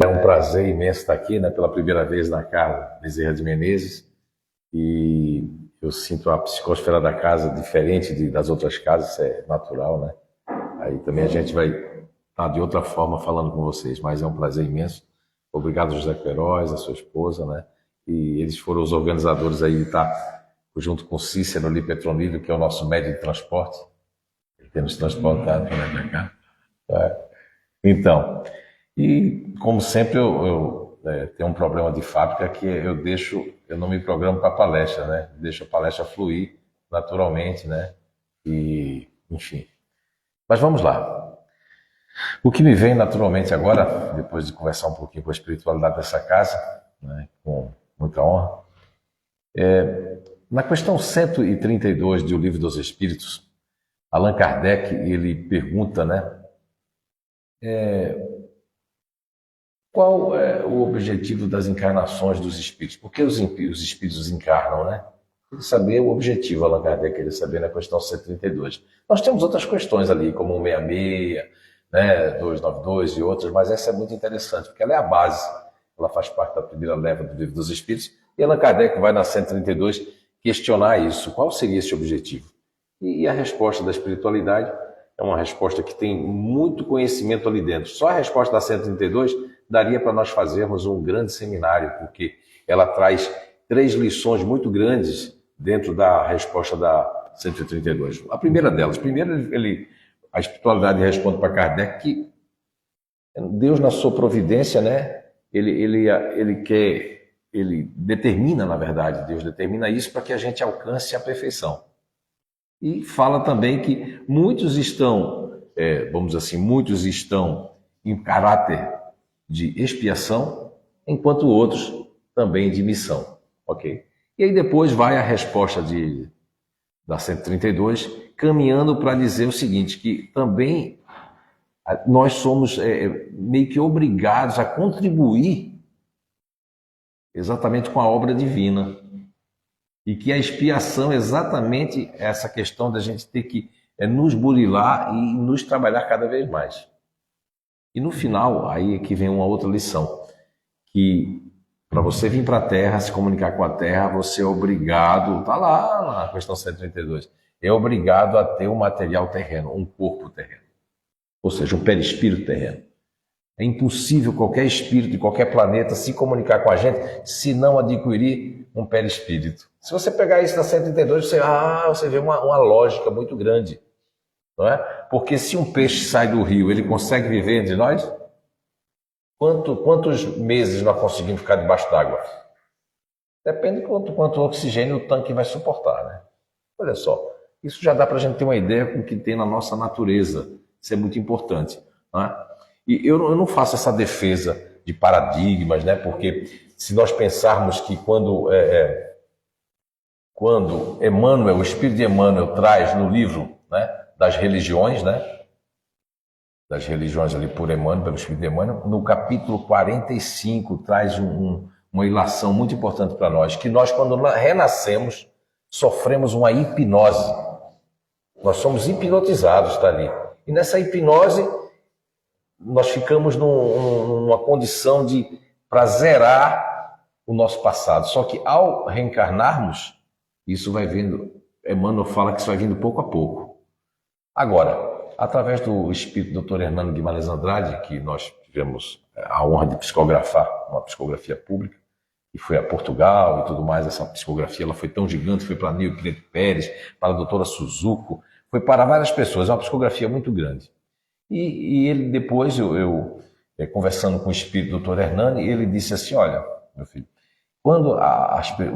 É um prazer imenso estar aqui, né, pela primeira vez na casa Bezerra de Menezes, e eu sinto a psicosfera da casa diferente das outras casas, isso é natural, né? Aí também a gente vai estar de outra forma falando com vocês, mas é um prazer imenso. Obrigado, José Queiroz, a sua esposa, né? E eles foram os organizadores aí de estar junto com o Cícero ali, Petronívio, que é o nosso médio de transporte. Ele tem nos transportado para cá. Então, e como sempre eu tenho um problema de fábrica que eu não me programo para palestra, né? Deixo a palestra fluir naturalmente, né? E, enfim. Mas vamos lá. O que me vem naturalmente agora, depois de conversar um pouquinho com a espiritualidade dessa casa, né, com muita honra, na questão 132 do Livro dos Espíritos, Allan Kardec, ele pergunta, né, qual é o objetivo das encarnações dos espíritos? Por que os espíritos encarnam, né? Queria saber o objetivo, Allan Kardec queria saber na questão 132. Nós temos outras questões ali, como 166, né, 292 e outras, mas essa é muito interessante, porque ela é a base. Ela faz parte da primeira leva do Livro dos Espíritos, e Allan Kardec vai na 132 questionar isso. Qual seria esse objetivo? E a resposta da espiritualidade é uma resposta que tem muito conhecimento ali dentro. Só a resposta da 132 daria para nós fazermos um grande seminário, porque ela traz 3 lições muito grandes dentro da resposta da 132. A primeira delas, a espiritualidade responde para Kardec que Deus, na sua providência, né, ele determina, na verdade, Deus determina isso para que a gente alcance a perfeição. E fala também que muitos estão, vamos dizer assim, muitos estão em caráter de expiação, enquanto outros também de missão, ok? E aí depois vai a resposta da 132, caminhando para dizer o seguinte, que também nós somos meio que obrigados a contribuir exatamente com a obra divina. E que a expiação é exatamente essa questão da gente ter que nos burilar e nos trabalhar cada vez mais. E no final, aí é que vem uma outra lição, que para você vir para a Terra, se comunicar com a Terra, você é obrigado, está lá na questão 132, é obrigado a ter um material terreno, um corpo terreno, ou seja, um perispírito terreno. É impossível qualquer espírito de qualquer planeta se comunicar com a gente se não adquirir um perispírito. Se você pegar isso na 132, você vê uma lógica muito grande. Não é? Porque se um peixe sai do rio, ele consegue viver entre nós? Quantos meses nós conseguimos ficar debaixo d'água? Depende de quanto oxigênio o tanque vai suportar. Né? Olha só, isso já dá para a gente ter uma ideia do que tem na nossa natureza. Isso é muito importante. Não é? E eu não faço essa defesa de paradigmas, né? Porque se nós pensarmos que quando Emmanuel, o Espírito de Emmanuel traz no livro, né, das religiões, né? Das religiões ali por Emmanuel, pelo Espírito de Emmanuel, no capítulo 45 traz uma ilação muito importante para nós, que nós quando renascemos sofremos uma hipnose. Nós somos hipnotizados, está ali. E nessa hipnose nós ficamos numa condição para zerar o nosso passado. Só que ao reencarnarmos, isso vai vindo, Emmanuel fala que isso vai vindo pouco a pouco. Agora, através do espírito do Dr. Hernando Guimarães Andrade, que nós tivemos a honra de psicografar, uma psicografia pública, e foi a Portugal e tudo mais, essa psicografia ela foi tão gigante, foi para Nil Cleto Pérez, para a doutora Suzuko, foi para várias pessoas, é uma psicografia muito grande. E ele depois, eu conversando com o espírito do Dr. Hernani, ele disse assim, olha, meu filho, quando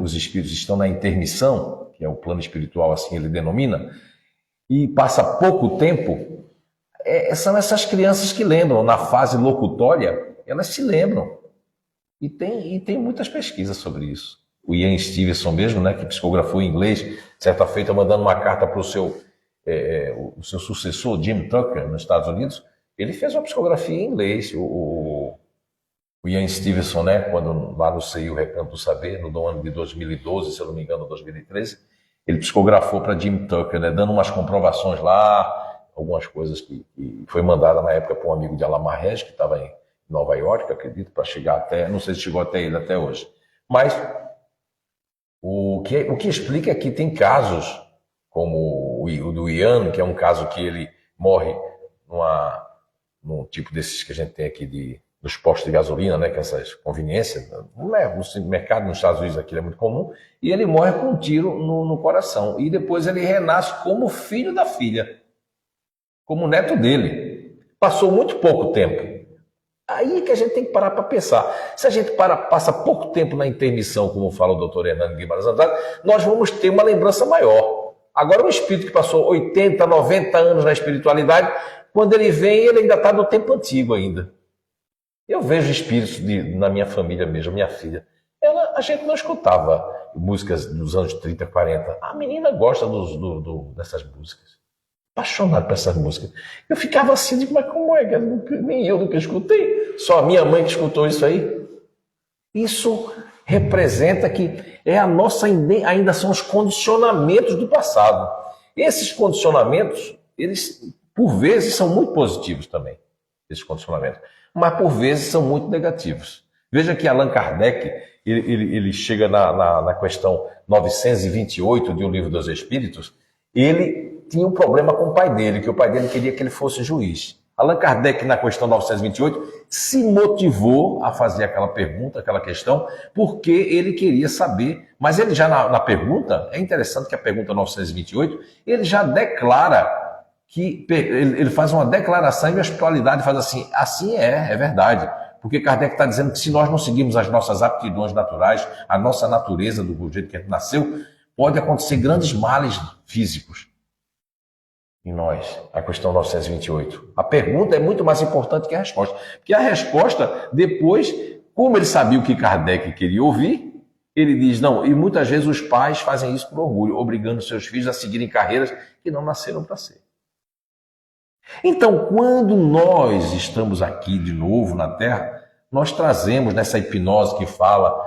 os espíritos estão na intermissão, que é o plano espiritual, assim ele denomina, e passa pouco tempo, são essas crianças que lembram, na fase locutória, elas se lembram. E tem muitas pesquisas sobre isso. O Ian Stevenson mesmo, né, que psicografou em inglês, certa feita mandando uma carta para o seu sucessor, Jim Tucker, nos Estados Unidos, ele fez uma psicografia em inglês. O Ian Stevenson, né, quando lá no CI, o Recanto do Saber, no ano de 2012, se eu não me engano, 2013, ele psicografou para Jim Tucker, né, dando umas comprovações lá, algumas coisas que foi mandada na época para um amigo de Alamar Regis, que estava Nova York, acredito, para chegar até, não sei se chegou até ele até hoje. Mas o que explica é que tem casos, como o do Ian, que é um caso que ele morre num tipo desses que a gente tem aqui dos postos de gasolina, né, que essas conveniências, no mercado nos Estados Unidos aquilo é muito comum, e ele morre com um tiro no coração. E depois ele renasce como filho da filha, como neto dele. Passou muito pouco tempo. Aí que a gente tem que parar para pensar. Se a gente passa pouco tempo na intermissão, como fala o doutor Hernando Guimarães Andrade, nós vamos ter uma lembrança maior. Agora, um espírito que passou 80, 90 anos na espiritualidade, quando ele vem, ele ainda está no tempo antigo ainda. Eu vejo espíritos na minha família mesmo, minha filha. A gente não escutava músicas dos anos 30, 40. A menina gosta dessas músicas. Apaixonado por essas músicas. Eu ficava assim, digo, mas como é que nem eu nunca escutei? Só a minha mãe que escutou isso aí. Isso representa que ainda são os condicionamentos do passado. Esses condicionamentos, eles, por vezes, são muito positivos também, esses condicionamentos, mas por vezes são muito negativos. Veja que Allan Kardec, ele chega na questão 928 de O Livro dos Espíritos, ele tinha um problema com o pai dele, que o pai dele queria que ele fosse juiz. Allan Kardec, na questão 928, se motivou a fazer aquela pergunta, aquela questão, porque ele queria saber, mas ele já na pergunta, é interessante que a pergunta 928, ele já declara ele faz uma declaração e a espiritualidade faz assim é verdade. Porque Kardec está dizendo que se nós não seguirmos as nossas aptidões naturais, a nossa natureza do jeito que a gente nasceu, pode acontecer grandes males físicos em nós, a questão 928. A pergunta é muito mais importante que a resposta. Porque a resposta, depois, como ele sabia o que Kardec queria ouvir, ele diz, não, e muitas vezes os pais fazem isso por orgulho, obrigando seus filhos a seguirem carreiras que não nasceram para ser. Então, quando nós estamos aqui de novo na Terra, nós trazemos nessa hipnose que fala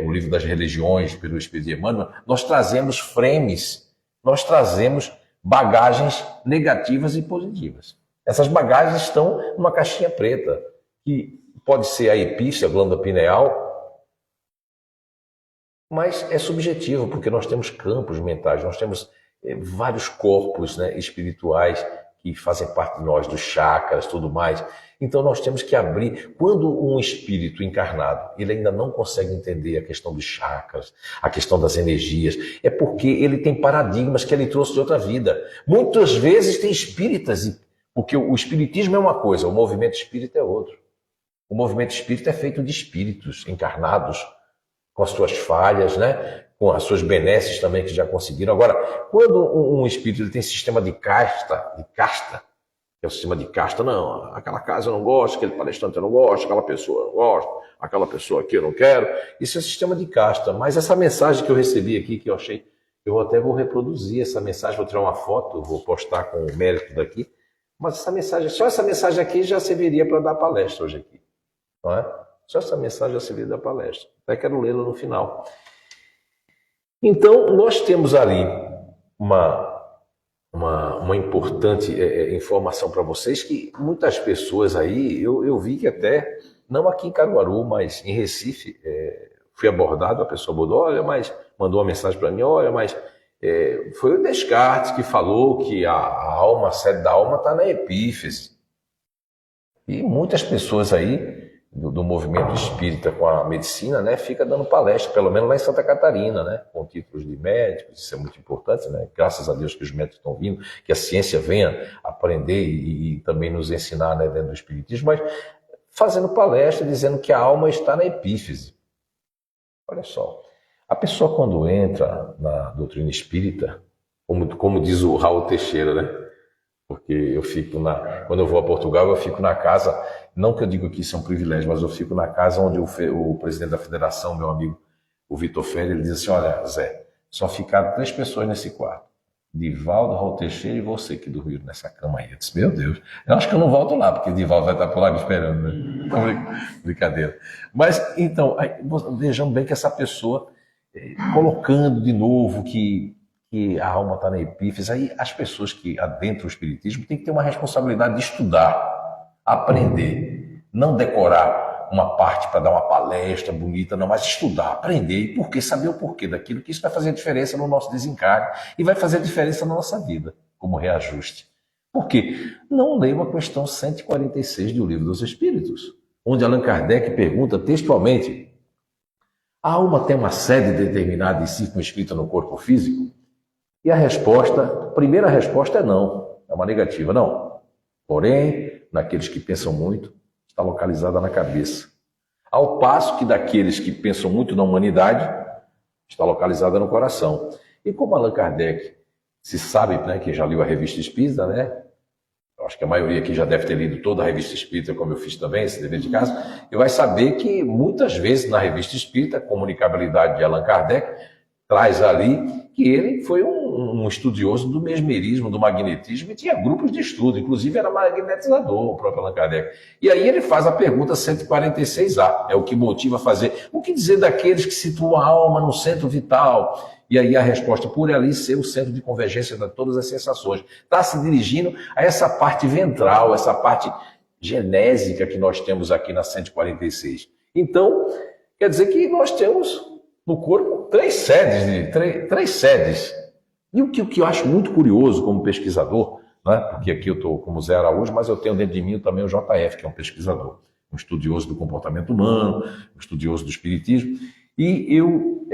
o livro das religiões pelo Espírito de Emmanuel, nós trazemos frames, nós trazemos bagagens negativas e positivas. Essas bagagens estão numa caixinha preta, que pode ser a epífise, a glândula pineal, mas é subjetivo, porque nós temos campos mentais, nós temos vários corpos, né, espirituais que fazem parte de nós, dos chakras, tudo mais. Então nós temos que abrir. Quando um espírito encarnado, ele ainda não consegue entender a questão dos chakras, a questão das energias, é porque ele tem paradigmas que ele trouxe de outra vida. Muitas vezes tem espíritas, porque o espiritismo é uma coisa, o movimento espírita é outro. O movimento espírita é feito de espíritos encarnados, com as suas falhas, né? Com as suas benesses também que já conseguiram. Agora, quando um espírito ele tem sistema de casta, que é o sistema de casta, não, aquela casa eu não gosto, aquele palestrante eu não gosto, aquela pessoa eu não gosto, aquela pessoa aqui eu não quero. Isso é sistema de casta. Mas essa mensagem que eu recebi aqui, que eu achei, eu até vou reproduzir essa mensagem, vou tirar uma foto, vou postar com o mérito daqui. Mas só essa mensagem aqui já serviria para dar palestra hoje aqui, não é? Só essa mensagem já serviria da palestra. Até quero lê-la no final. Então, nós temos ali uma importante informação para vocês, que muitas pessoas aí, eu vi que até, não aqui em Caruaru, mas em Recife, fui abordado, a pessoa abordou, mandou uma mensagem para mim, foi o Descartes que falou que a sede da alma está na epífise. E muitas pessoas aí, do movimento espírita com a medicina, né, fica dando palestra, pelo menos lá em Santa Catarina, né, com títulos de médicos, isso é muito importante, né, graças a Deus que os médicos estão vindo, que a ciência venha aprender e também nos ensinar, né, dentro do espiritismo, mas fazendo palestra, dizendo que a alma está na epífise. Olha só, a pessoa quando entra na doutrina espírita, como diz o Raul Teixeira, né, porque eu fico quando eu vou a Portugal, eu fico na casa, não que eu digo que isso é um privilégio, mas eu fico na casa onde o presidente da federação, meu amigo, o Vitor Ferreira, ele diz assim, olha, Zé, só ficaram 3 pessoas nesse quarto, Divaldo, Raul Teixeira e você que dormiram nessa cama aí. Eu disse, meu Deus, eu acho que eu não volto lá, porque Divaldo vai estar por lá me esperando, né? Então, brincadeira. Mas, então, vejam bem que essa pessoa, colocando de novo que a alma está na epífise, aí as pessoas que adentram o espiritismo têm que ter uma responsabilidade de estudar, aprender. Não decorar uma parte para dar uma palestra bonita, não, mas estudar, aprender e por quê, saber o porquê daquilo, que isso vai fazer diferença no nosso desencarne e vai fazer diferença na nossa vida, como reajuste. Por quê? Não leio a questão 146 do Livro dos Espíritos, onde Allan Kardec pergunta textualmente: a alma tem uma sede determinada e circunscrita no corpo físico? E a primeira resposta é não, é uma negativa, não. Porém, naqueles que pensam muito, está localizada na cabeça. Ao passo que daqueles que pensam muito na humanidade, está localizada no coração. E como Allan Kardec se sabe, né, que já leu a Revista Espírita, né? Eu acho que a maioria aqui já deve ter lido toda a Revista Espírita, como eu fiz também, esse dever de casa, e vai saber que muitas vezes na Revista Espírita, a comunicabilidade de Allan Kardec traz ali que ele foi um estudioso do mesmerismo, do magnetismo, e tinha grupos de estudo, inclusive era magnetizador, o próprio Allan Kardec. E aí ele faz a pergunta 146A, é o que motiva a fazer. O que dizer daqueles que situam a alma no centro vital? E aí a resposta, por ali ser o centro de convergência de todas as sensações. Está se dirigindo a essa parte ventral, essa parte genésica que nós temos aqui na 146. Então, quer dizer que nós temos no corpo três sedes. E o que eu acho muito curioso como pesquisador, né? Porque aqui eu estou como Zé Araújo, mas eu tenho dentro de mim também o JF, que é um pesquisador, um estudioso do comportamento humano, um estudioso do espiritismo, e eu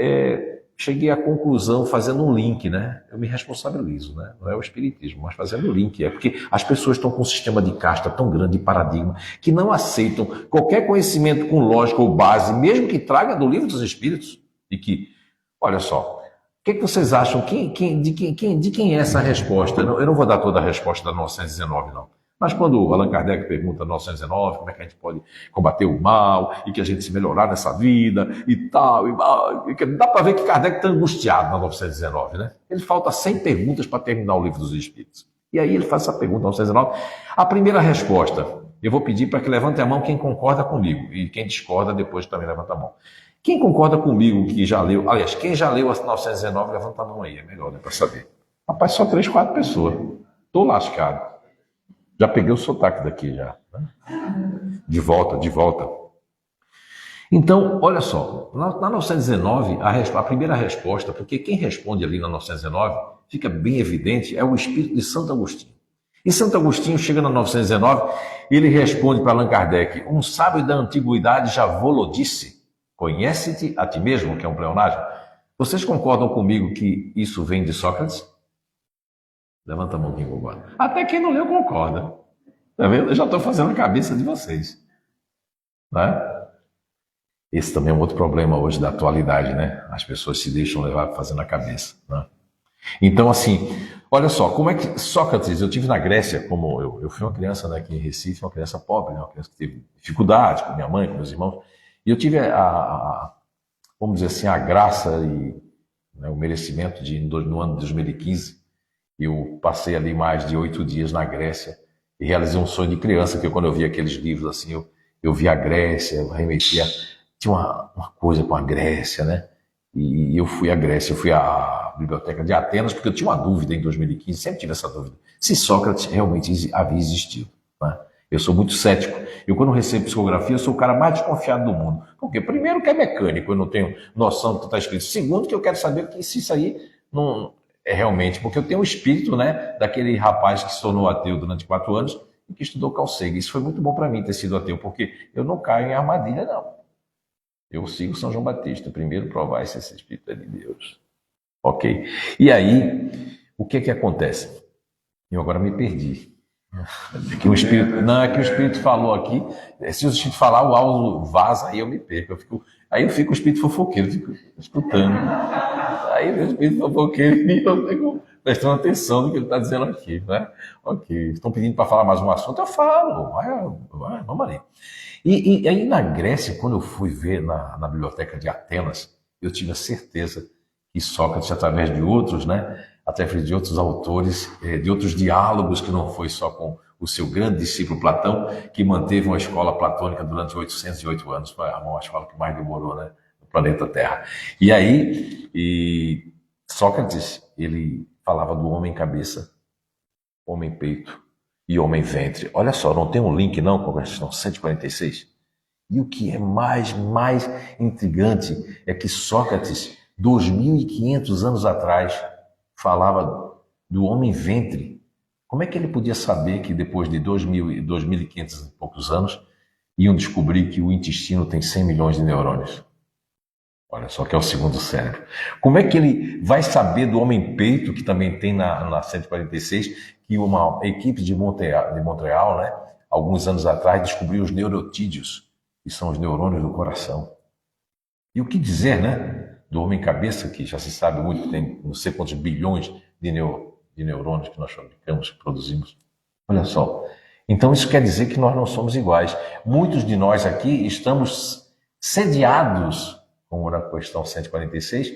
cheguei à conclusão fazendo um link, né? Eu me responsabilizo, né? Não é o espiritismo, mas fazendo o link. É porque as pessoas estão com um sistema de casta tão grande, de paradigma, que não aceitam qualquer conhecimento com lógica ou base, mesmo que traga do Livro dos Espíritos, e que, olha só, o que vocês acham? De quem é essa resposta? Eu não vou dar toda a resposta da 919, não. Mas quando Allan Kardec pergunta 919, como é que a gente pode combater o mal e que a gente se melhorar nessa vida e tal, dá para ver que Kardec está angustiado na 919, né? Ele falta 100 perguntas para terminar o Livro dos Espíritos. E aí ele faz essa pergunta, 919. A primeira resposta, eu vou pedir para que levante a mão quem concorda comigo, e quem discorda depois também levanta a mão. Quem concorda comigo que já leu, aliás, quem já leu a 919, levanta a mão aí, é melhor, né, para saber. Rapaz, só 3, 4 pessoas. Tô lascado. Já peguei o sotaque daqui já. Né? De volta. Então, olha só, na 919, a primeira resposta, porque quem responde ali na 919, fica bem evidente, é o espírito de Santo Agostinho. E Santo Agostinho chega na 919, e ele responde para Allan Kardec: um sábio da antiguidade já vô-lo disse, conhece-te a ti mesmo, que é um pleonasmo. Vocês concordam comigo que isso vem de Sócrates? Levanta a mão quem concorda. Até quem não leu concorda. Tá vendo? Eu já estou fazendo a cabeça de vocês. Né? Esse também é um outro problema hoje da atualidade, né? As pessoas se deixam levar fazendo a cabeça. Né? Então, assim, olha só, como é que Sócrates, eu tive na Grécia, como eu fui uma criança, né, aqui em Recife, uma criança pobre, né, uma criança que teve dificuldade com minha mãe, com meus irmãos, e eu tive vamos dizer assim, a graça e, né, o merecimento de, no ano de 2015, eu passei ali mais de 8 dias na Grécia e realizei um sonho de criança, que quando eu vi aqueles livros assim, eu vi a Grécia, eu remetia, tinha uma coisa com a Grécia, né? E eu fui à Grécia, eu fui à Biblioteca de Atenas, porque eu tinha uma dúvida em 2015, sempre tive essa dúvida, se Sócrates realmente havia existido. Né? Eu sou muito cético. Eu, quando recebo psicografia, eu sou o cara mais desconfiado do mundo. Por quê? Primeiro, que é mecânico, eu não tenho noção do que está escrito. Segundo, que eu quero saber se isso aí não é realmente, porque eu tenho o espírito, né, daquele rapaz que se tornou ateu durante 4 anos e que estudou Carl Sagan. Isso foi muito bom para mim ter sido ateu, porque eu não caio em armadilha, não. Eu sigo São João Batista. Primeiro, provar se esse espírito é de Deus. Ok? E aí, o que acontece? Eu agora me perdi. Que o espírito, não, é que o espírito falou aqui. Se o espírito falar, o áudio vaza, aí eu me perco. Aí eu fico o espírito fofoqueiro, fico escutando. Aí o espírito fofoqueiro e eu fico prestando atenção no que ele está dizendo aqui, né? Ok, estão pedindo para falar mais um assunto, eu falo. Vamos ali. E aí na Grécia, quando eu fui ver na biblioteca de Atenas, eu tive a certeza que Sócrates, através de outros, né? Através de outros autores, de outros diálogos, que não foi só com o seu grande discípulo Platão, que manteve uma escola platônica durante 808 anos, foi a maior escola que mais demorou, né, no planeta Terra. E aí, Sócrates, ele falava do homem cabeça, homem peito e homem ventre. Olha só, não tem um link não com a questão 146? E o que é mais intrigante é que Sócrates, 2.500 anos atrás, falava do homem ventre. Como é que ele podia saber que depois de 2.500 e poucos anos iam descobrir que o intestino tem 100 milhões de neurônios? Olha só, que é o segundo cérebro. Como é que ele vai saber do homem peito, que também tem na 146, que uma equipe de Montreal, né, alguns anos atrás, descobriu os neurotídeos, que são os neurônios do coração. E o que dizer, né, do homem cabeça, que já se sabe muito, que tem não sei quantos bilhões de neurônios que nós fabricamos, que produzimos. Olha só. Então isso quer dizer que nós não somos iguais. Muitos de nós aqui estamos sediados, como na questão 146,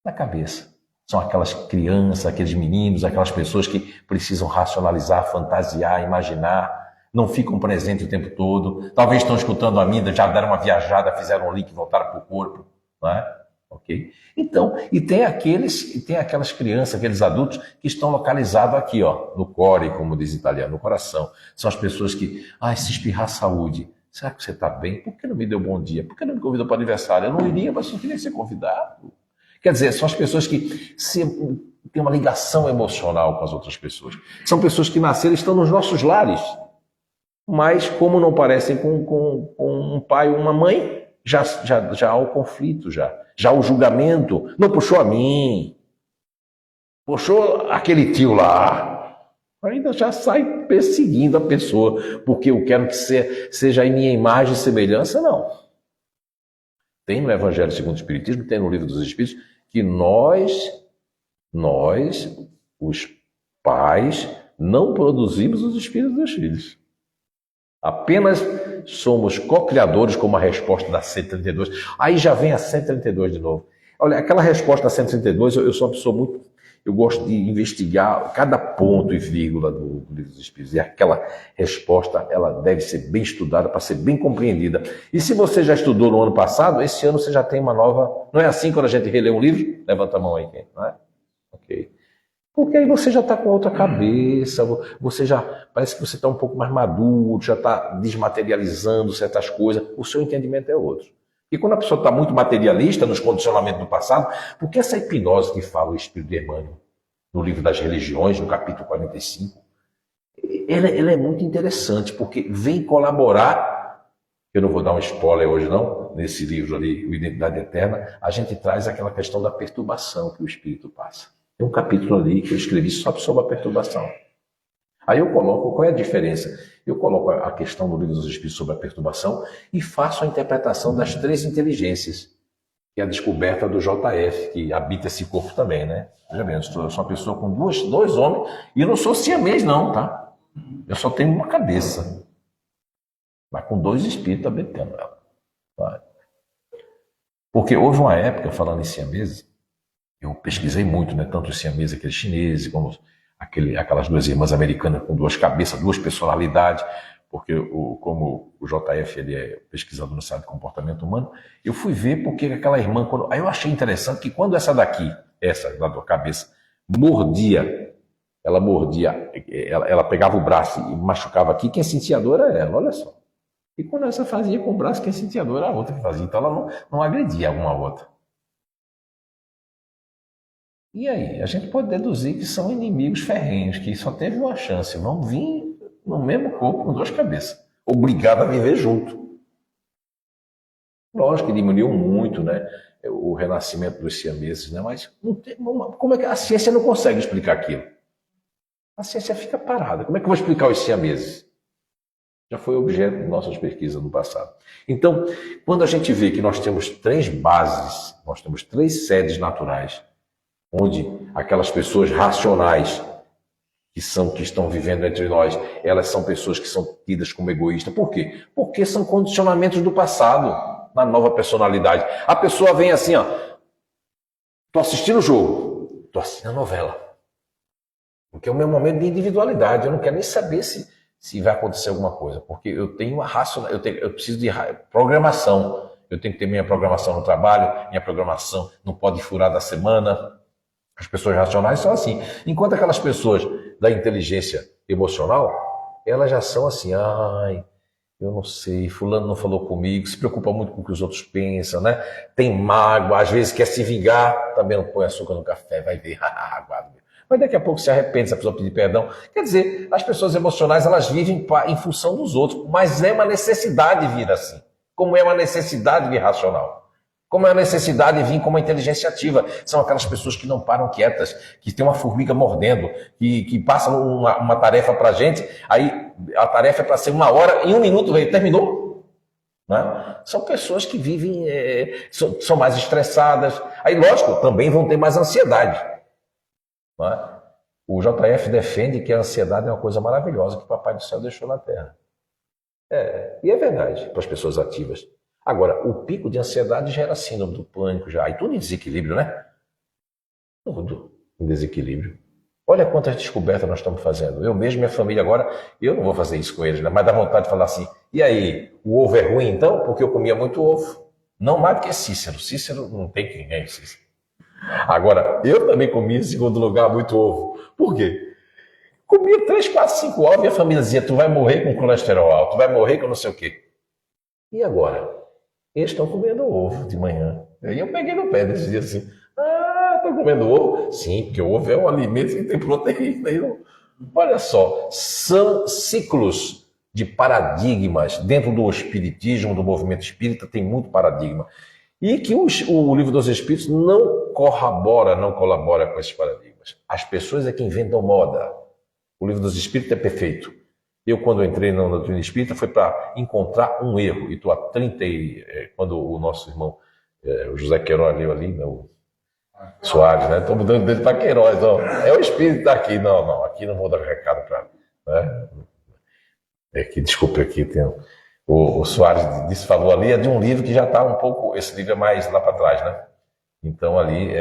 na cabeça. São aquelas crianças, aqueles meninos, aquelas pessoas que precisam racionalizar, fantasiar, imaginar, não ficam presentes o tempo todo, talvez estão escutando a vida, já deram uma viajada, fizeram um link e voltaram para o corpo, não é? Ok? Então, e tem aquelas crianças, aqueles adultos que estão localizados aqui, ó, no core, como diz o italiano, no coração. São as pessoas que, se espirrar saúde, será que você está bem? Por que não me deu bom dia? Por que não me convidou para o aniversário? Eu não iria, mas não queria ser convidado. Quer dizer, são as pessoas que têm uma ligação emocional com as outras pessoas. São pessoas que nasceram e estão nos nossos lares. Mas, como não parecem com um pai ou uma mãe, já há o conflito, já há o julgamento. Não puxou a mim, puxou aquele tio lá. Ainda já sai perseguindo a pessoa, porque eu quero que seja em minha imagem e semelhança, não. Tem no Evangelho segundo o Espiritismo, tem no Livro dos Espíritos, que nós, os pais, não produzimos os espíritos dos filhos. Apenas somos co-criadores, como a resposta da 132. Aí já vem a 132 de novo. Olha, aquela resposta da 132, eu sou uma pessoa muito... Eu gosto de investigar cada ponto e vírgula do Livro dos Espíritos. E aquela resposta, ela deve ser bem estudada para ser bem compreendida. E se você já estudou no ano passado, esse ano você já tem uma nova... Não é assim quando a gente relê um livro? Levanta a mão aí, quem? Não é? Ok. Porque aí você já está com outra cabeça, você já parece que você está um pouco mais maduro, já está desmaterializando certas coisas, o seu entendimento é outro. E quando a pessoa está muito materialista nos condicionamentos do passado, porque essa hipnose que fala o Espírito de Emmanuel no Livro das Religiões, no capítulo 45, ela é muito interessante, porque vem colaborar, eu não vou dar um spoiler hoje não, nesse livro ali, o Identidade Eterna, a gente traz aquela questão da perturbação que o Espírito passa. Tem um capítulo ali que eu escrevi só sobre a perturbação. Aí eu coloco, qual é a diferença? Eu coloco a questão do Livro dos Espíritos sobre a perturbação e faço a interpretação das três inteligências, que é a descoberta do JF, que habita esse corpo também, né? Veja bem, eu sou uma pessoa com dois homens, e eu não sou siamês não, tá? Eu só tenho uma cabeça, mas com dois espíritos habitando ela. Tá? Porque houve uma época, falando em siameses, eu pesquisei muito, né? Tanto os siameses, aqueles chineses, como aquelas duas irmãs americanas com duas cabeças, duas personalidades, porque como o JF ele é pesquisador no site de comportamento humano, eu fui ver porque aquela irmã, aí eu achei interessante que quando essa da tua cabeça, ela pegava o braço e machucava aqui, quem sentia a dor era ela, olha só. E quando essa fazia com o braço, quem sentia a dor era a outra que fazia, então ela não agredia uma a outra. E aí, a gente pode deduzir que são inimigos ferrenhos, que só teve uma chance, vão vir no mesmo corpo com duas cabeças, obrigado a viver junto. Lógico que diminuiu muito, né, o renascimento dos siameses, né, mas como é que a ciência não consegue explicar aquilo? A ciência fica parada. Como é que eu vou explicar os siameses? Já foi objeto de nossas pesquisas no passado. Então, quando a gente vê que nós temos três bases, nós temos três sedes naturais, onde aquelas pessoas racionais que estão vivendo entre nós, elas são pessoas que são tidas como egoístas. Por quê? Porque são condicionamentos do passado, na nova personalidade. A pessoa vem assim, ó, tô assistindo o jogo, tô assistindo a novela. Porque é o meu momento de individualidade, eu não quero nem saber se vai acontecer alguma coisa, porque eu tenho uma eu preciso de programação. Eu tenho que ter minha programação no trabalho, minha programação não pode furar da semana. As pessoas racionais são assim. Enquanto aquelas pessoas da inteligência emocional, elas já são assim, ai, eu não sei, fulano não falou comigo, se preocupa muito com o que os outros pensam, né? Tem mágoa, às vezes quer se vingar, também não põe açúcar no café, vai ver, guarda. Mas daqui a pouco se arrepende se a pessoa pedir perdão. Quer dizer, as pessoas emocionais, elas vivem em função dos outros, mas é uma necessidade vir assim, como é uma necessidade vir racional. Como é a necessidade de vir com uma inteligência ativa. São aquelas pessoas que não param quietas, que tem uma formiga mordendo, que passam uma tarefa para a gente, aí a tarefa é para ser 1 hora, em 1 minuto terminou. Né? São pessoas que vivem, são mais estressadas. Aí, lógico, também vão ter mais ansiedade. Né? O JF defende que a ansiedade é uma coisa maravilhosa que o Papai do Céu deixou na Terra. E é verdade para as pessoas ativas. Agora, o pico de ansiedade gera síndrome do pânico já. E tudo em desequilíbrio, né? Tudo em desequilíbrio. Olha quantas descobertas nós estamos fazendo. Eu mesmo, minha família agora, eu não vou fazer isso com eles, né? Mas dá vontade de falar assim, e aí, o ovo é ruim então? Porque eu comia muito ovo. Não mais do que Cícero. Cícero não tem quem ganhe Cícero. Agora, eu também comia em segundo lugar muito ovo. Por quê? Comia 3, 4, 5 ovos e a família dizia, tu vai morrer com colesterol alto, tu vai morrer com não sei o quê. E agora? Eles estão comendo ovo de manhã. Aí eu peguei no pé desse dia assim. Estão comendo ovo? Sim, porque o ovo é um alimento que tem proteína. Olha só, são ciclos de paradigmas. Dentro do espiritismo, do movimento espírita, tem muito paradigma. E que o Livro dos Espíritos não colabora com esses paradigmas. As pessoas é que inventam moda. O Livro dos Espíritos é perfeito. Eu, quando entrei na doutrina espírita, foi para encontrar um erro. E estou há 30 quando o nosso irmão, o José Queiroz leu ali, né, o Soares, né? Estou mudando dele para Queiroz. Ó. É o espírito que está aqui. Não, aqui não vou dar recado para... Né? Desculpe, aqui tem... O Soares falou ali, é de um livro que já está um pouco... Esse livro é mais lá para trás, né? Então, ali,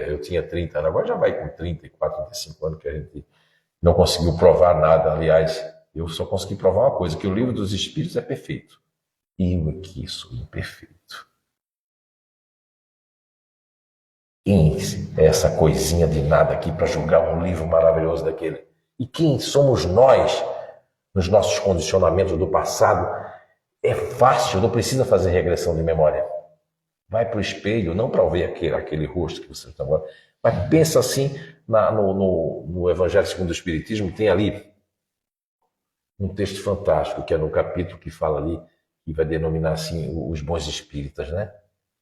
eu tinha 30 anos. Agora já vai com 34, 35 anos que a gente não conseguiu provar nada. Aliás... Eu só consegui provar uma coisa, que o Livro dos Espíritos é perfeito. E eu aqui sou imperfeito. Quem é essa coisinha de nada aqui para julgar um livro maravilhoso daquele? E quem somos nós, nos nossos condicionamentos do passado? É fácil, não precisa fazer regressão de memória. Vai para o espelho, não para ver aquele rosto que você está agora, mas pensa assim, no Evangelho segundo o Espiritismo, tem ali um texto fantástico, que é no capítulo que fala ali, que vai denominar assim os bons espíritas, né?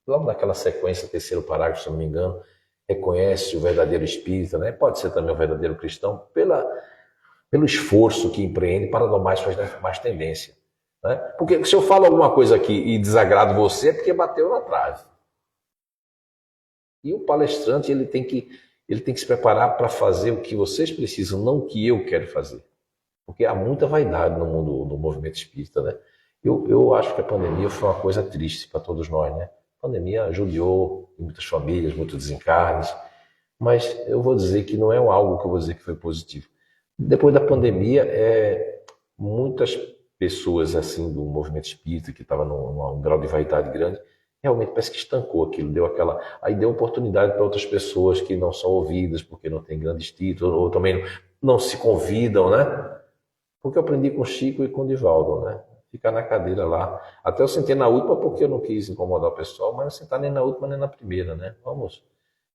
Logo naquela sequência, terceiro parágrafo, se não me engano, reconhece o verdadeiro espírita, né? Pode ser também o verdadeiro cristão, pelo esforço que empreende para domar suas mais tendências. Né? Porque se eu falo alguma coisa aqui e desagrado você, é porque bateu na trave. E o palestrante ele tem que se preparar para fazer o que vocês precisam, não o que eu quero fazer. Porque há muita vaidade no mundo do movimento espírita, né? Eu acho que a pandemia foi uma coisa triste para todos nós, né? A pandemia judiou muitas famílias, muitos desencarnes, mas eu vou dizer que não é algo que eu vou dizer que foi positivo. Depois da pandemia, muitas pessoas assim do movimento espírita, que estava num grau de vaidade grande, realmente parece que estancou aquilo, aí deu oportunidade para outras pessoas que não são ouvidas, porque não têm grandes títulos, ou também não se convidam, né? Porque eu aprendi com o Chico e com o Divaldo, né? Ficar na cadeira lá. Até eu sentei na última porque eu não quis incomodar o pessoal, mas não sentar nem na última nem na primeira, né? Vamos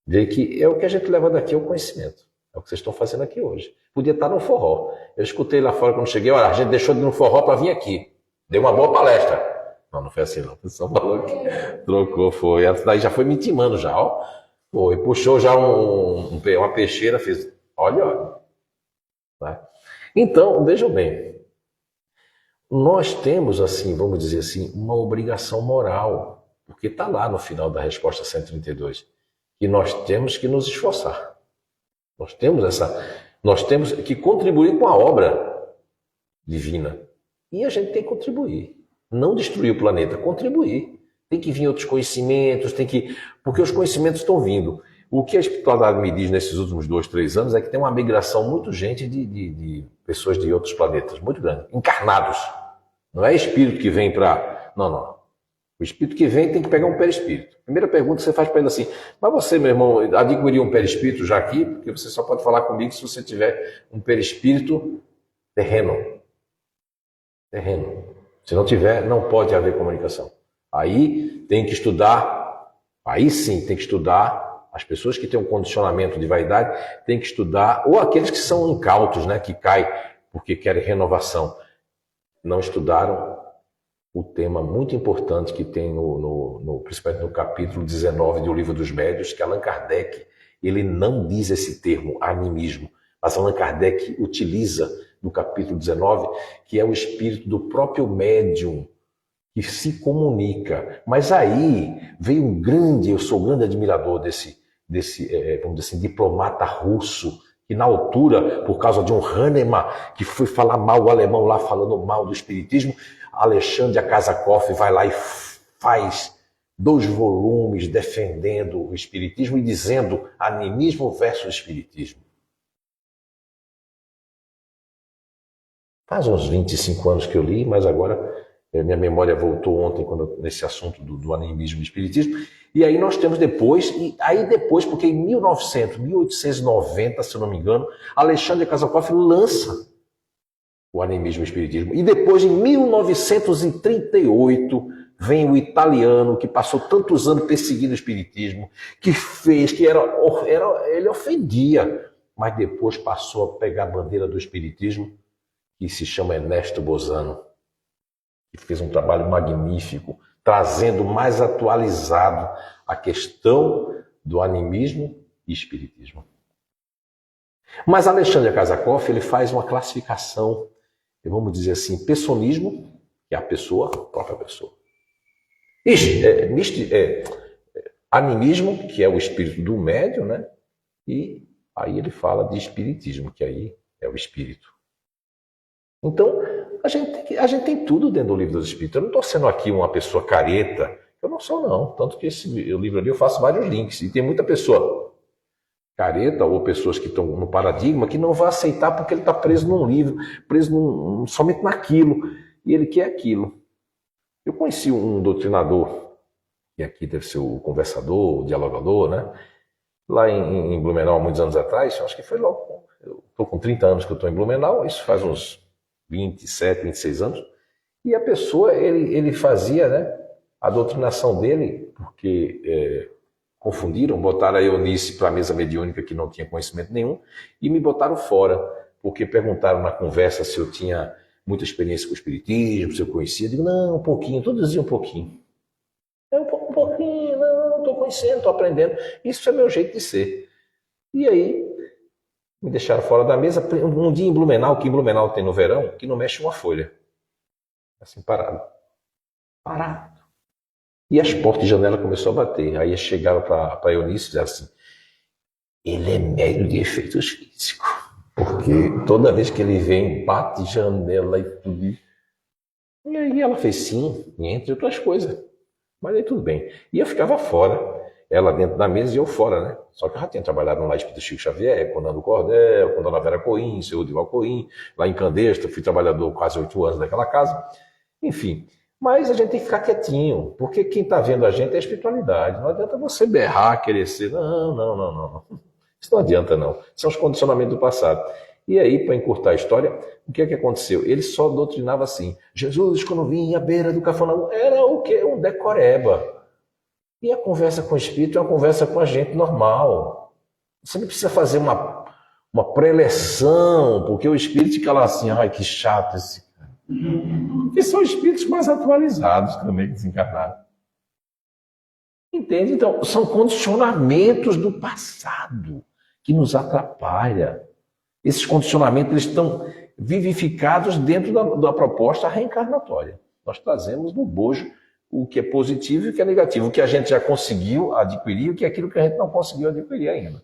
ver que é o que a gente leva daqui, é o conhecimento. É o que vocês estão fazendo aqui hoje. Podia estar no forró. Eu escutei lá fora quando cheguei, olha, a gente deixou de ir no forró para vir aqui. Deu uma boa palestra. Não foi assim não. O pessoal falou que trocou, foi. Daí já foi me intimando já, ó. Foi, puxou já uma peixeira, fez, olha. Tá? Então, vejam bem, nós temos, assim, vamos dizer assim, uma obrigação moral, porque está lá no final da resposta 132, que nós temos que nos esforçar. Nós temos que contribuir com a obra divina. E a gente tem que contribuir. Não destruir o planeta, contribuir. Tem que vir outros conhecimentos, porque os conhecimentos estão vindo. O que a espiritualidade me diz nesses últimos 2, 3 anos é que tem uma migração muito gente de pessoas de outros planetas, muito grande, encarnados. Não é espírito que vem para... Não. O espírito que vem tem que pegar um perispírito. Primeira pergunta que você faz para ele assim, mas você, meu irmão, adquiriu um perispírito já aqui? Porque você só pode falar comigo se você tiver um perispírito Terreno. Terreno. Se não tiver, não pode haver comunicação. Aí tem que estudar, aí sim tem que estudar, as pessoas que têm um condicionamento de vaidade têm que estudar, ou aqueles que são incautos, né, que caem porque querem renovação, não estudaram o tema muito importante que tem principalmente no capítulo 19 do Livro dos Médiuns, que Allan Kardec, ele não diz esse termo, animismo, mas Allan Kardec utiliza no capítulo 19, que é o espírito do próprio médium que se comunica. Mas aí veio eu sou um grande admirador desse vamos dizer assim, diplomata russo, que na altura, por causa de um Hahnemann, que foi falar mal, o alemão lá falando mal do espiritismo, Alexandre Akasakoff vai lá e faz 2 volumes defendendo o espiritismo e dizendo animismo versus espiritismo. Faz uns 25 anos que eu li, mas agora minha memória voltou ontem nesse assunto do animismo e espiritismo. E aí nós temos depois, porque em 1890, se eu não me engano, Alexandre Akasakoff lança o animismo e o espiritismo. E depois, em 1938, vem o italiano que passou tantos anos perseguindo o espiritismo, ele ofendia, mas depois passou a pegar a bandeira do espiritismo, que se chama Ernesto Bozano, que fez um trabalho magnífico, trazendo mais atualizado a questão do animismo e espiritismo. Mas Alexandre Akasakoff, ele faz uma classificação, vamos dizer assim, personismo, que é a pessoa, a própria pessoa. Animismo, que é o espírito do médium, né? E aí ele fala de espiritismo, que aí é o espírito. Então, a gente tem tudo dentro do Livro dos Espíritos. Eu não estou sendo aqui uma pessoa careta, eu não sou não. Tanto que esse livro ali eu faço vários links. E tem muita pessoa careta ou pessoas que estão no paradigma que não vai aceitar porque ele está preso num livro, somente naquilo. E ele quer aquilo. Eu conheci um doutrinador, que aqui deve ser o conversador, o dialogador, né? Lá em Blumenau, há muitos anos atrás, acho que foi logo. Eu estou com 30 anos que eu estou em Blumenau, isso faz uns 27, 26 anos, e a pessoa, ele fazia, né, a doutrinação dele, porque confundiram, botaram a Eunice para a mesa mediúnica que não tinha conhecimento nenhum, e me botaram fora, porque perguntaram na conversa se eu tinha muita experiência com o espiritismo, se eu conhecia. Eu digo, não, um pouquinho, todos diziam um pouquinho. Um pouquinho, não estou conhecendo, estou aprendendo. Isso é meu jeito de ser. E aí, me deixaram fora da mesa, um dia em Blumenau, que em Blumenau tem no verão, que não mexe uma folha. Assim, parado. Parado. E as portas de janela começaram a bater. Aí chegaram para a Eunice e disseram assim, ele é médium de efeitos físicos. Porque toda vez que ele vem, bate janela e tudo. E aí ela fez sim, entre outras coisas. Mas aí tudo bem. E eu ficava fora. Ela dentro da mesa e eu fora, né? Só que eu já tinha trabalhado no Espírito Chico Xavier, com o Nando Cordel, com a Dona Vera Coim, seu Dival Coim, lá em Candesta, fui trabalhador quase 8 anos naquela casa. Enfim, mas a gente tem que ficar quietinho, porque quem está vendo a gente é a espiritualidade. Não adianta você berrar, querer ser. Não. Isso não adianta, não. São os condicionamentos do passado. E aí, para encurtar a história, o que é que aconteceu? Ele só doutrinava assim. Jesus, quando vinha à beira do Cafarnaum, era o quê? Um decoreba. E a conversa com o espírito é uma conversa com a gente normal. Você não precisa fazer uma preleção, porque o espírito fica lá assim, ai, que chato esse cara. Porque são espíritos mais atualizados também, desencarnados. Entende? Então, são condicionamentos do passado que nos atrapalham. Esses condicionamentos eles estão vivificados dentro da proposta reencarnatória. Nós trazemos no bojo o que é positivo e o que é negativo, o que a gente já conseguiu adquirir e o que é aquilo que a gente não conseguiu adquirir ainda.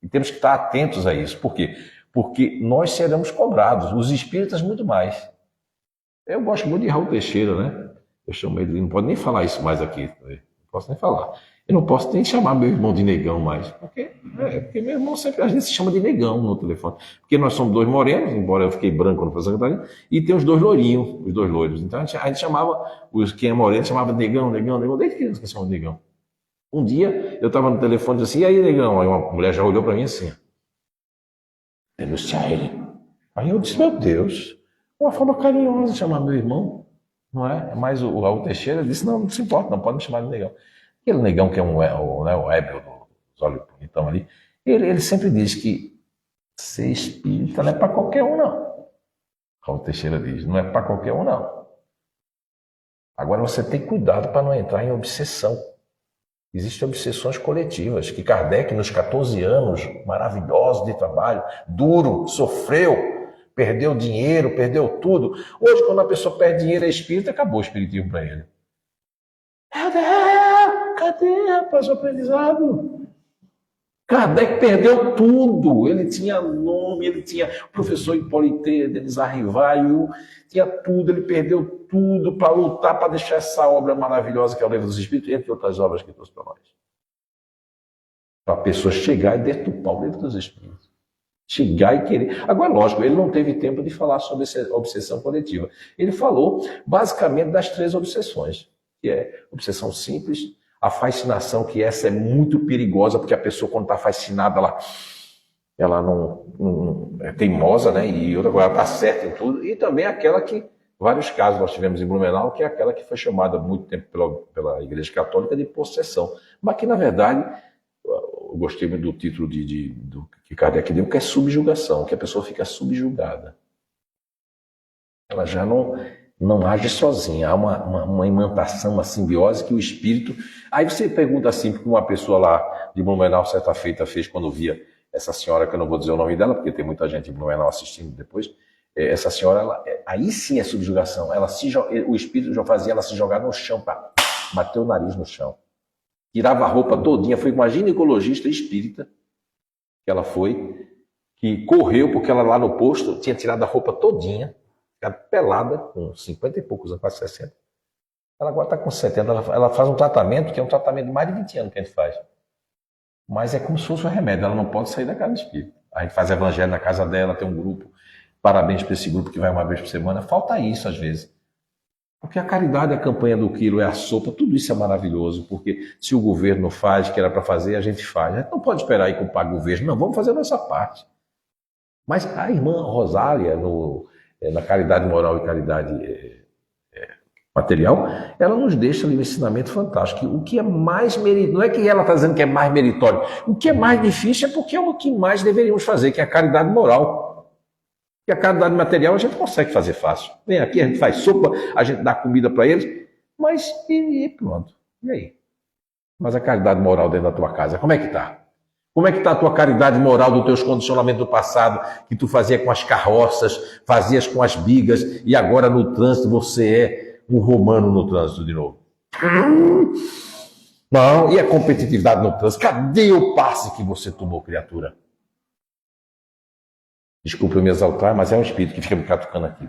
E temos que estar atentos a isso. Por quê? Porque nós seremos cobrados, os espíritas muito mais. Eu gosto muito de Raul Teixeira, né? Eu chamo ele, não pode nem falar isso mais aqui, não posso nem falar. Eu não posso nem chamar meu irmão de negão mais, porque meu irmão sempre, a gente se chama de negão no telefone. Porque nós somos 2 morenos, embora eu fiquei branco no Santa Catarina, e tem os 2 lourinhos, os 2 loiros. Então a gente chamava, quem é moreno chamava negão, desde criança que chamava de negão. Um dia eu estava no telefone e disse assim, e aí negão? Aí uma mulher já olhou para mim assim, denunciar ele. Aí eu disse, meu Deus, uma forma carinhosa de chamar meu irmão, não é? Mas o Raul Teixeira disse, não se importa, não pode me chamar de negão. Aquele negão que é o Hébel dos olhos bonitão ali, ele sempre diz que ser espírita não é para qualquer um, não. Raul Teixeira diz, não é para qualquer um, não. Agora você tem cuidado para não entrar em obsessão. Existem obsessões coletivas, que Kardec, nos 14 anos maravilhosos de trabalho, duro, sofreu, perdeu dinheiro, perdeu tudo. Hoje, quando a pessoa perde dinheiro, é espírita, acabou o espiritismo para ele. Cadê, rapaz, o aprendizado? Kardec perdeu tudo. Ele tinha nome, ele tinha o professor Hipólite Denis Arrivaio, tinha tudo, ele perdeu tudo para lutar, para deixar essa obra maravilhosa que é o Livro dos Espíritos, entre outras obras que trouxe para nós. Para a pessoa chegar e deturpar o Livro dos Espíritos. Chegar e querer. Agora, lógico, ele não teve tempo de falar sobre essa obsessão coletiva. Ele falou basicamente das 3 obsessões, que é obsessão simples, a fascinação, que essa é muito perigosa, porque a pessoa, quando está fascinada, ela não é teimosa, né? E agora está certa em tudo. E também aquela que, vários casos nós tivemos em Blumenau, que é aquela que foi chamada há muito tempo pela Igreja Católica de possessão. Mas que, na verdade, eu gostei muito do título do que Kardec deu, que é subjugação, que a pessoa fica subjugada. Ela já não age sozinha, há uma imantação, uma simbiose que o espírito... Aí você pergunta assim, porque uma pessoa lá de Blumenau, certa feita, fez quando via essa senhora, que eu não vou dizer o nome dela, porque tem muita gente em Blumenau assistindo depois, essa senhora, aí sim é subjugação, o espírito já fazia ela se jogar no chão, bater o nariz no chão, tirava a roupa todinha, foi uma ginecologista espírita, que ela foi, que correu, porque ela lá no posto tinha tirado a roupa todinha, pelada, com 50 e poucos anos, quase 60. Ela agora está com 70. Ela faz um tratamento, que é um tratamento de mais de 20 anos que a gente faz. Mas é como se fosse um remédio, ela não pode sair da casa do espírito. A gente faz evangelho na casa dela, tem um grupo. Parabéns para esse grupo que vai uma vez por semana. Falta isso às vezes. Porque a caridade, a campanha do quilo, é a sopa, tudo isso é maravilhoso. Porque se o governo faz, que era para fazer, a gente faz. A gente não pode esperar aí culpar o governo. Não, vamos fazer a nossa parte. Mas a irmã Rosália, na caridade moral e caridade material, ela nos deixa ali um ensinamento fantástico. O que é mais meritório, não é que ela está dizendo que é mais meritório, o que é mais difícil é porque é o que mais deveríamos fazer, que é a caridade moral. Porque a caridade material a gente consegue fazer fácil. Vem aqui, a gente faz sopa, a gente dá comida para eles, mas e pronto. E aí? Mas a caridade moral dentro da tua casa, como é que está? Como é que está a tua caridade moral dos teus condicionamentos do passado, que tu fazia com as carroças, fazias com as bigas, e agora no trânsito você é um romano no trânsito de novo? Não, e a competitividade no trânsito? Cadê o passe que você tomou, criatura? Desculpa eu me exaltar, mas é um espírito que fica me catucando aqui.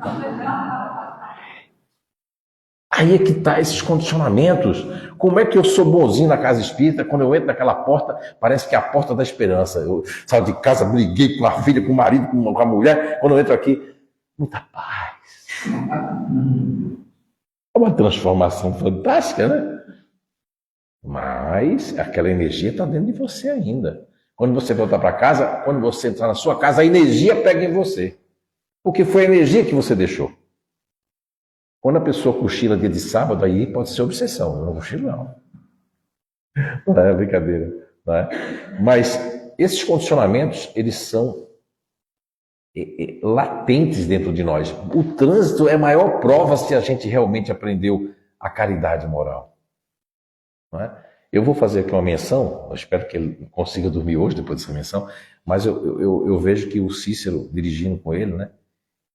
Aí é que está esses condicionamentos. Como é que eu sou bonzinho na casa espírita, quando eu entro naquela porta, parece que é a porta da esperança. Eu saio de casa, briguei com a filha, com o marido, com a mulher, quando eu entro aqui, muita paz. É uma transformação fantástica, né? Mas aquela energia está dentro de você ainda. Quando você voltar para casa, quando você entrar na sua casa, a energia pega em você. Porque foi a energia que você deixou. Quando a pessoa cochila dia de sábado, aí pode ser obsessão. Eu não cochilo, não. Não é brincadeira. Não é? Mas esses condicionamentos, eles são latentes dentro de nós. O trânsito é a maior prova se a gente realmente aprendeu a caridade moral. Não é? Eu vou fazer aqui uma menção, eu espero que ele consiga dormir hoje depois dessa menção, mas eu vejo que o Cícero, dirigindo com ele, né?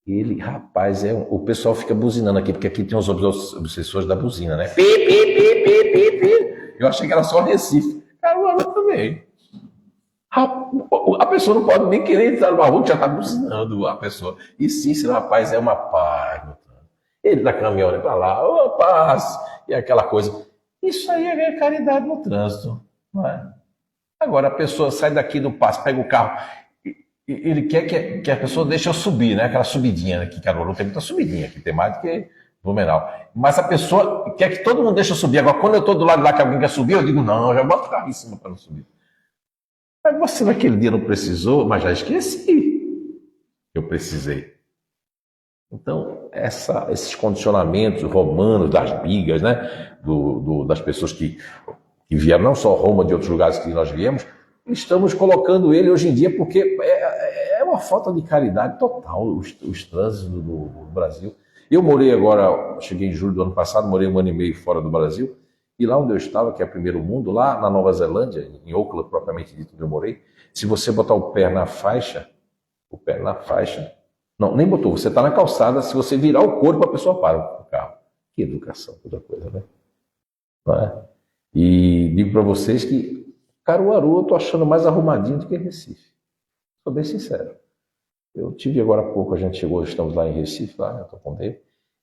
Ele, rapaz, o pessoal fica buzinando aqui, porque aqui tem os obsessores da buzina, né? Pi, pi, pi, pi, pi, pi. Eu achei que era só Recife. Caramba, também. A pessoa não pode nem querer entrar no rua, que já está buzinando a pessoa. E Cícero, rapaz, é uma paz. Ele da caminhonete para lá, ô, paz, e aquela coisa. Isso aí é caridade no trânsito, não é? Agora a pessoa sai daqui do passo, pega o carro, ele quer que a pessoa deixe eu subir, né? Aquela subidinha aqui, Caruaru tem muita subidinha aqui, tem mais do que Blumenau. Mas a pessoa quer que todo mundo deixe eu subir. Agora, quando eu estou do lado de lá que alguém quer subir, eu digo, não, eu já boto o carro em cima para não subir. Mas você naquele dia não precisou, mas já esqueci. eu precisei. Então, esses condicionamentos romanos, das bigas, né? Das pessoas que vieram, não só Roma, de outros lugares que nós viemos, estamos colocando ele hoje em dia porque é uma falta de caridade total os trânsitos do Brasil. Eu morei agora, cheguei em julho do ano passado, morei 1 ano e meio fora do Brasil, e lá onde eu estava, que é primeiro mundo, lá na Nova Zelândia, em Auckland, propriamente dito, onde eu morei, se você botar o pé na faixa, não, nem botou, você está na calçada, se você virar o corpo, a pessoa para o carro. Que educação, toda coisa, né? Não é? E digo para vocês que Caruaru eu estou achando mais arrumadinho do que Recife. Sou bem sincero. Eu tive agora há pouco, a gente chegou, estamos lá em Recife, lá em Tocondeiro,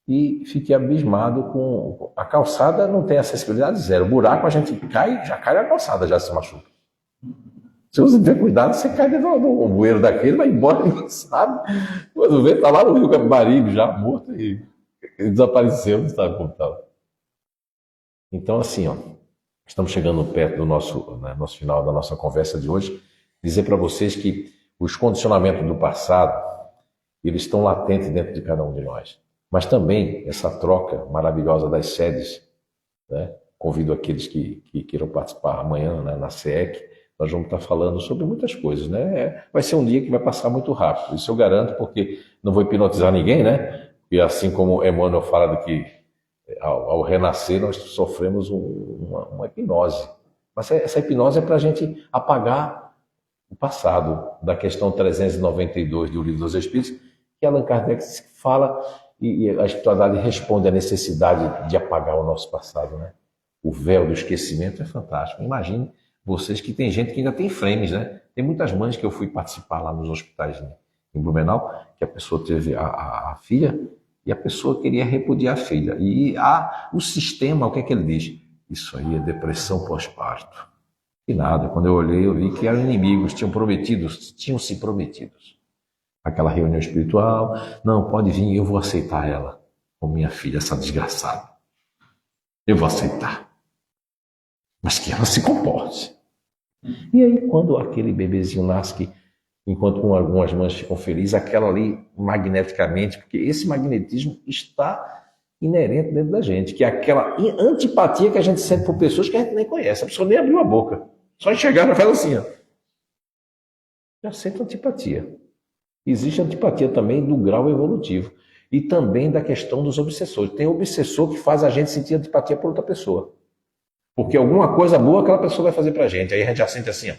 e fiquei abismado com a calçada, não tem acessibilidade zero. O buraco a gente cai, já cai na calçada, já se machuca. Se você tiver cuidado, você cai dentro do bueiro daquele, vai embora, ninguém sabe. Quando vê, tá lá no Rio Capibaribe, já morto e desapareceu, não sabe como tá. Então, assim, ó, estamos chegando perto do nosso final da nossa conversa de hoje. Dizer para vocês que os condicionamentos do passado, eles estão latentes dentro de cada um de nós. Mas também essa troca maravilhosa das sedes, né? Convido aqueles que queiram participar amanhã, né, na SEEC. Nós vamos estar falando sobre muitas coisas, né? Vai ser um dia que vai passar muito rápido, isso eu garanto, porque não vou hipnotizar ninguém, né? E assim como Emmanuel fala de que ao renascer nós sofremos uma hipnose. Mas essa hipnose é para a gente apagar o passado, da questão 392 do Livro dos Espíritos, que Allan Kardec fala e a espiritualidade responde à necessidade de apagar o nosso passado, né? O véu do esquecimento é fantástico. Imagine vocês que tem gente que ainda tem frames, né? Tem muitas mães que eu fui participar lá nos hospitais em Blumenau, que a pessoa teve a filha e a pessoa queria repudiar a filha. E o sistema, o que é que ele diz? Isso aí é depressão pós-parto. E nada, quando eu olhei, eu vi que eram inimigos, tinham se prometidos. Aquela reunião espiritual, não, pode vir, eu vou aceitar ela como minha filha, essa desgraçada. Eu vou aceitar. Mas que ela se comporte. E aí, quando aquele bebezinho nasce, que, enquanto algumas mães ficam felizes, aquela ali, magneticamente, porque esse magnetismo está inerente dentro da gente, que é aquela antipatia que a gente sente por pessoas que a gente nem conhece. A pessoa nem abriu a boca. Só enxergar e faz assim, ó. Já sente antipatia. Existe antipatia também do grau evolutivo. E também da questão dos obsessores. Tem obsessor que faz a gente sentir antipatia por outra pessoa. Porque alguma coisa boa aquela pessoa vai fazer pra gente. Aí a gente já sente assim, ó.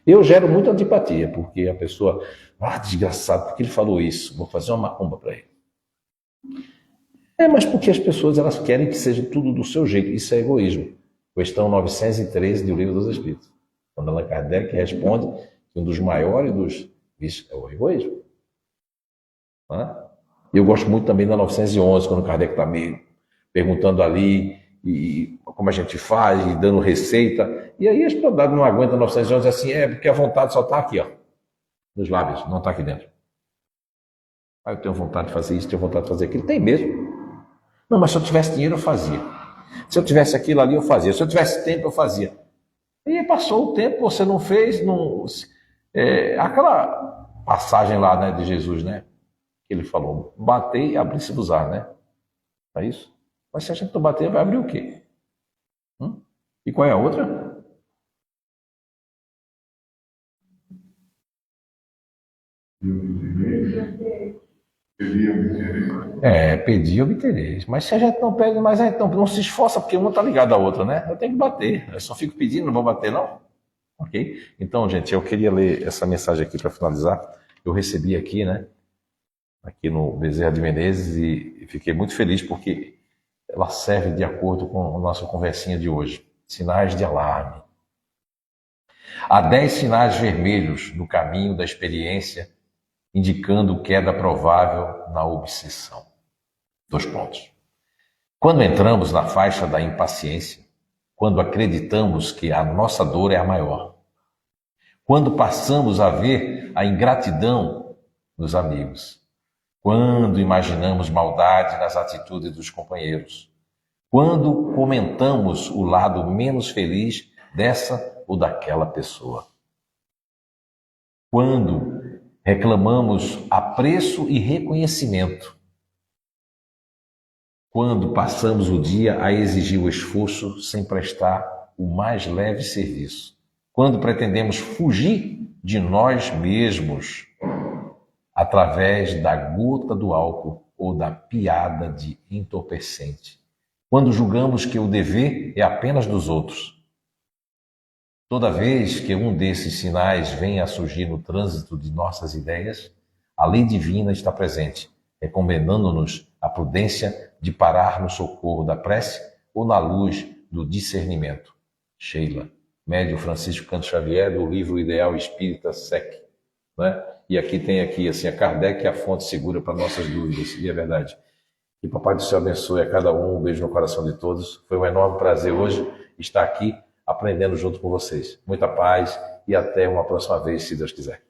Eu gero muita antipatia, porque a pessoa, desgraçado, por que ele falou isso? Vou fazer uma macumba para ele. Mas porque as pessoas elas querem que seja tudo do seu jeito. Isso é egoísmo. Questão 913 do Livro dos Espíritos. Quando Allan Kardec responde que um dos maiores dos vícios é o egoísmo. Eu gosto muito também da 911, quando Kardec está me perguntando ali e como a gente faz, e dando receita. E aí a espiritualidade não aguenta 911 assim, porque a vontade só está aqui, ó, nos lábios, não está aqui dentro. Eu tenho vontade de fazer isso, tenho vontade de fazer aquilo. Tem mesmo. Não, mas se eu tivesse dinheiro, eu fazia. Se eu tivesse aquilo ali, eu fazia. Se eu tivesse tempo, eu fazia. E aí passou o tempo, você não fez. Aquela passagem lá, né, de Jesus, né? Que ele falou, bater e abrir-se-vos-á, né? É isso? Mas se a gente não bater, vai abrir o quê? E qual é a outra? Pedir e obtereis. Mas se a gente não pede, mas então não se esforça, porque uma está ligada à outra, né? Eu tenho que bater. Eu só fico pedindo, não vou bater, não? Ok? Então, gente, eu queria ler essa mensagem aqui para finalizar. Eu recebi aqui, né? Aqui no Bezerra de Menezes e fiquei muito feliz porque ela serve de acordo com a nossa conversinha de hoje. Sinais de alarme. Há 10 sinais vermelhos no caminho da experiência, indicando queda provável na obsessão. 2 pontos. Quando entramos na faixa da impaciência, quando acreditamos que a nossa dor é a maior, quando passamos a ver a ingratidão nos amigos, quando imaginamos maldade nas atitudes dos companheiros, quando comentamos o lado menos feliz dessa ou daquela pessoa, quando Reclamamos apreço e reconhecimento quando passamos o dia a exigir o esforço sem prestar o mais leve serviço. Quando pretendemos fugir de nós mesmos através da gota do álcool ou da piada de entorpecente. Quando julgamos que o dever é apenas dos outros. Toda vez que um desses sinais vem a surgir no trânsito de nossas ideias, a lei divina está presente, recomendando-nos a prudência de parar no socorro da prece ou na luz do discernimento. Sheila, médium Francisco Canto Xavier, do livro Ideal Espírita Sec. Né? E aqui tem assim, a Kardec é a fonte segura para nossas dúvidas, e é verdade. Que o Papai do Céu abençoe a cada um beijo no coração de todos. Foi um enorme prazer hoje estar aqui aprendendo junto com vocês. Muita paz e até uma próxima vez, se Deus quiser.